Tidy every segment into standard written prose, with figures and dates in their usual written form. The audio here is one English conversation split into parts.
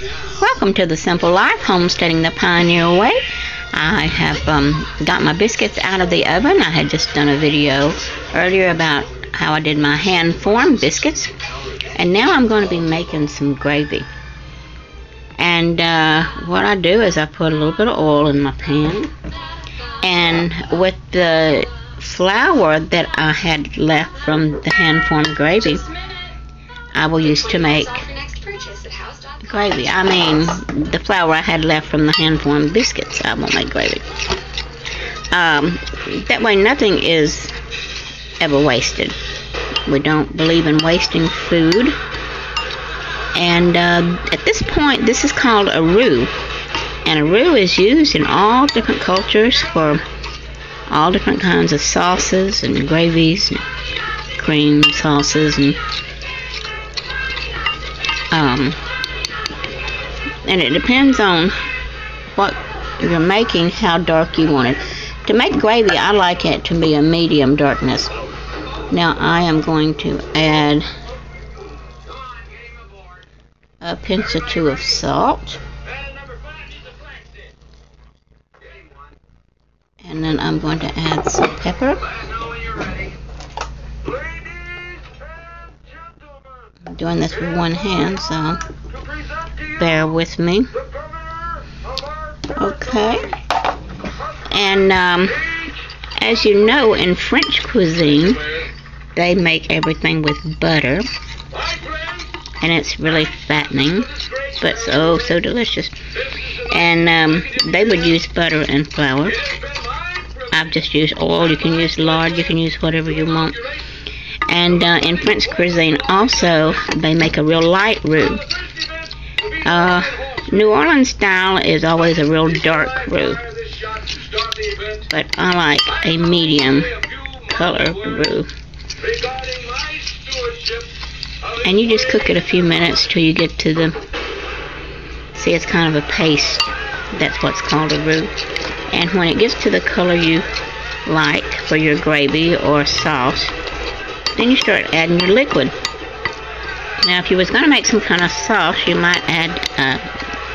Welcome to the Simple Life, Homesteading the Pioneer Way. I have got my biscuits out of the oven. I had just done a video earlier about how I did my hand-formed biscuits. And now I'm going to be making some gravy. And what I do is I put a little bit of oil in my pan. And with the flour that I had left from the hand-formed gravy, I will use to make gravy. I mean, the flour I had left from the hand-formed biscuits, I will make gravy. That way nothing is ever wasted. We don't believe in wasting food. And at this point, this is called a roux. And a roux is used in all different cultures for all different kinds of sauces and gravies and cream sauces and it depends on what you're making, how dark you want it. To make gravy, I like it to be a medium darkness. Now I am going to add a pinch or two of salt. And then I'm going to add some pepper. I'm doing this with one hand, so bear with me. Okay. And as you know, in French cuisine, they make everything with butter. And it's really fattening, but so delicious. And they would use butter and flour. I've just used oil. You can use lard. You can use whatever you want. And in French cuisine also, they make a real light roux. New Orleans style is always a real dark roux. But I like a medium color roux. And you just cook it a few minutes till you get to the... See, it's kind of a paste. That's what's called a roux. And when it gets to the color you like for your gravy or sauce, then you start adding your liquid. Now, if you was going to make some kind of sauce, you might add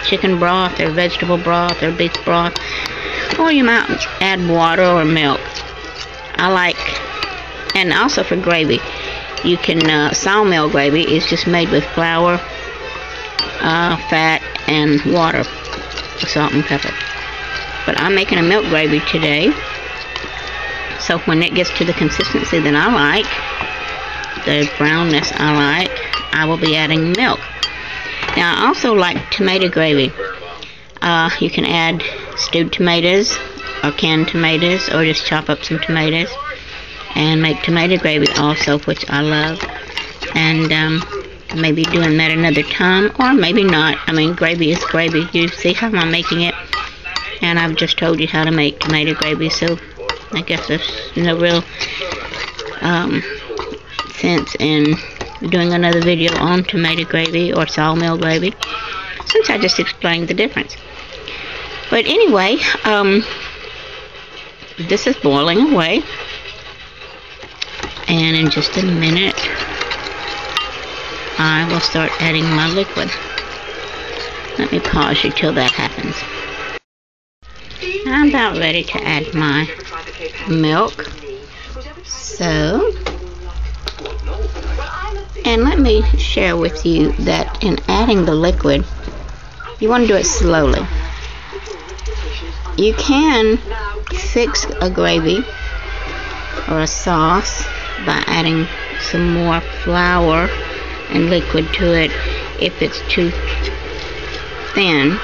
chicken broth or vegetable broth or beef broth, or you might add water or milk. I like, and also for gravy, you can, sawmill gravy is just made with flour, fat, and water, salt and pepper. But I'm making a milk gravy today, so when it gets to the consistency that I like, the brownness I like, I will be adding milk. Now, I also like tomato gravy. You can add stewed tomatoes or canned tomatoes, or just chop up some tomatoes and make tomato gravy also, which I love. And maybe doing that another time, or maybe not. I mean, gravy is gravy. You see how I'm making it, and I've just told you how to make tomato gravy, so I guess there's no real sense in doing another video on tomato gravy or sawmill gravy, since I just explained the difference. But anyway, this is boiling away, and in just a minute I will start adding my liquid. Let me pause you till that happens. I'm about ready to add my milk. So, and let me share with you that in adding the liquid, you want to do it slowly. You can fix a gravy or a sauce by adding some more flour and liquid to it if it's too thin.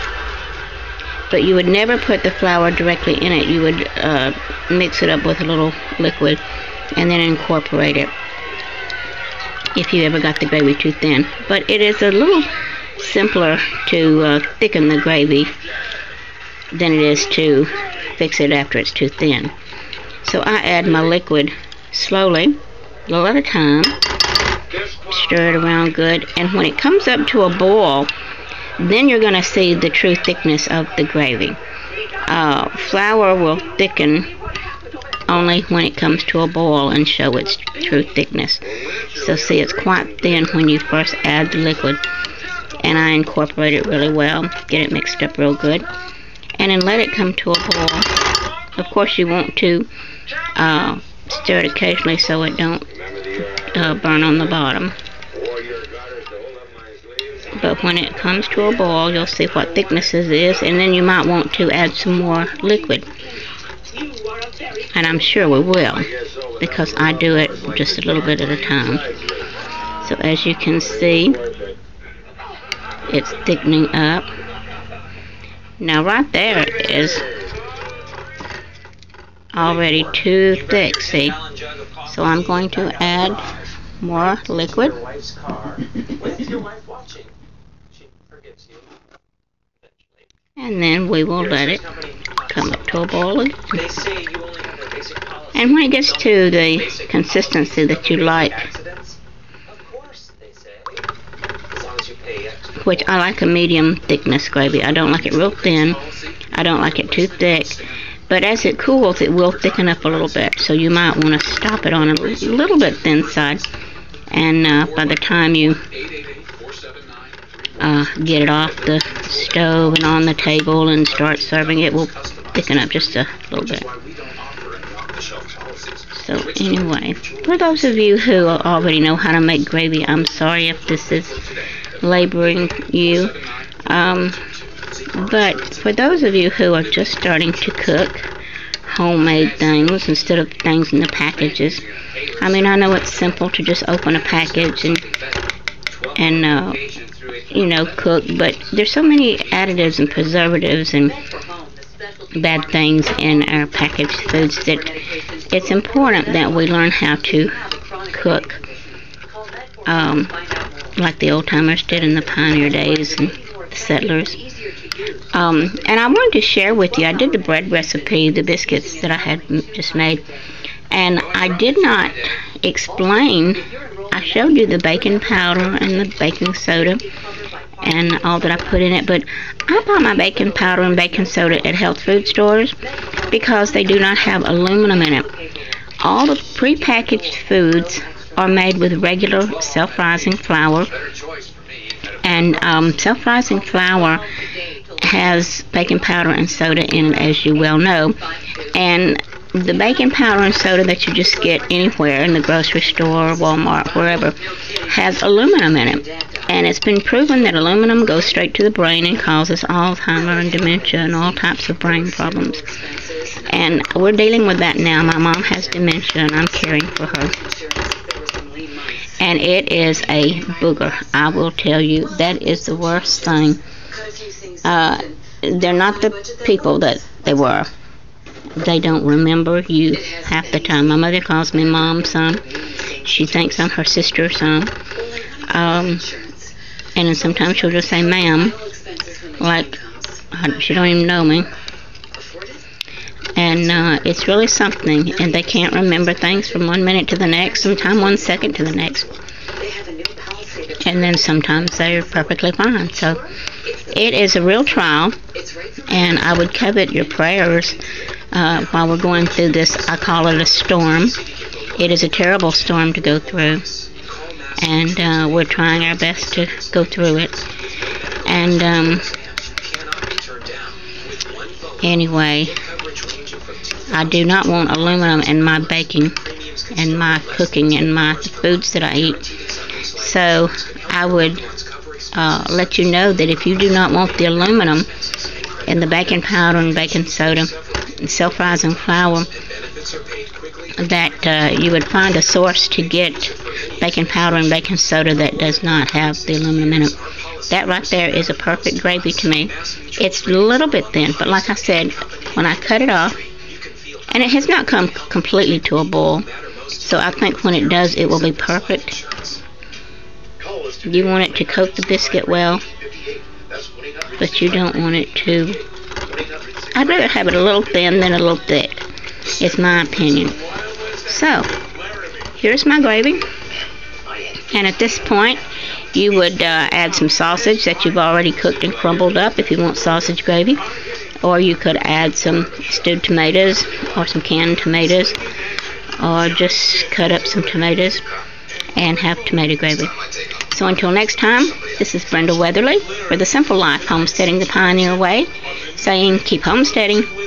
But you would never put the flour directly in it. You would mix it up with a little liquid and then incorporate it if you ever got the gravy too thin. But it is a little simpler to thicken the gravy than it is to fix it after it's too thin. So I add my liquid slowly, a little at a time, stir it around good, and when it comes up to a boil, then you're going to see the true thickness of the gravy. Flour will thicken only when it comes to a boil and show its true thickness. So see, it's quite thin when you first add the liquid. and I incorporate it really well, get it mixed up real good, and then let it come to a boil. Of course, you want to stir it occasionally so it don't burn on the bottom. But when it comes to a boil, you'll see what thickness it is, and then you might want to add some more liquid. And I'm sure we will, because I do it just a little bit at a time. So as you can see, it's thickening up. Now right there is already too thick, see? So I'm going to add more liquid. And then we will let it come up to a boil again. And when it gets to the consistency that you like, which I like a medium thickness gravy. I don't like it real thin. I don't like it too thick. But as it cools, it will thicken up a little bit. So you might want to stop it on a little bit thin side. And by the time you get it off the stove and on the table and start serving, it will thicken up just a little bit. So anyway, for those of you who already know how to make gravy, I'm sorry if this is laboring you. But for those of you who are just starting to cook homemade things instead of things in the packages, I mean, I know it's simple to just open a package and you know, cook, but there's so many additives and preservatives and bad things in our packaged foods that it's important that we learn how to cook like the old timers did in the pioneer days and the settlers. And I wanted to share with you, I did the bread recipe, the biscuits that I had just made, and I did not explain. I showed you the baking powder and the baking soda and all that I put in it, but I bought my baking powder and baking soda at health food stores because they do not have aluminum in it. All the prepackaged foods are made with regular self-rising flour, and self-rising flour has baking powder and soda in it, as you well know. And the baking powder and soda that you just get anywhere in the grocery store, Walmart, wherever, has aluminum in it. And it's been proven that aluminum goes straight to the brain and causes Alzheimer and dementia and all types of brain problems. And we're dealing with that now. My mom has dementia and I'm caring for her. And it is a booger. I will tell you, that is the worst thing. They're not the people that they were. They don't remember you half the time. My mother calls me Mom, Son. She thinks I'm her sister, Son. And then sometimes she'll just say Ma'am, like she don't even know me. And it's really something. And they can't remember things from 1 minute to the next, sometimes 1 second to the next. And then sometimes they're perfectly fine. So it is a real trial, and I would covet your prayers while we're going through this. I call it a storm. It is a terrible storm to go through, and we're trying our best to go through it. And anyway, I do not want aluminum in my baking and my cooking and my foods that I eat. So I would let you know that if you do not want the aluminum in the baking powder and baking soda and self-rising flour, that you would find a source to get baking powder and baking soda that does not have the aluminum in it. That right there is a perfect gravy to me. It's a little bit thin, but like I said, when I cut it off, and it has not come completely to a boil, so I think when it does, it will be perfect. You want it to coat the biscuit well, but you don't want it to. I'd rather have it a little thin than a little thick. It's my opinion. So, here's my gravy. And at this point, you would add some sausage that you've already cooked and crumbled up if you want sausage gravy. Or you could add some stewed tomatoes or some canned tomatoes. Or just cut up some tomatoes and have tomato gravy. So until next time, this is Brenda Weatherly for The Simple Life, Homesteading the Pioneer Way, saying keep homesteading.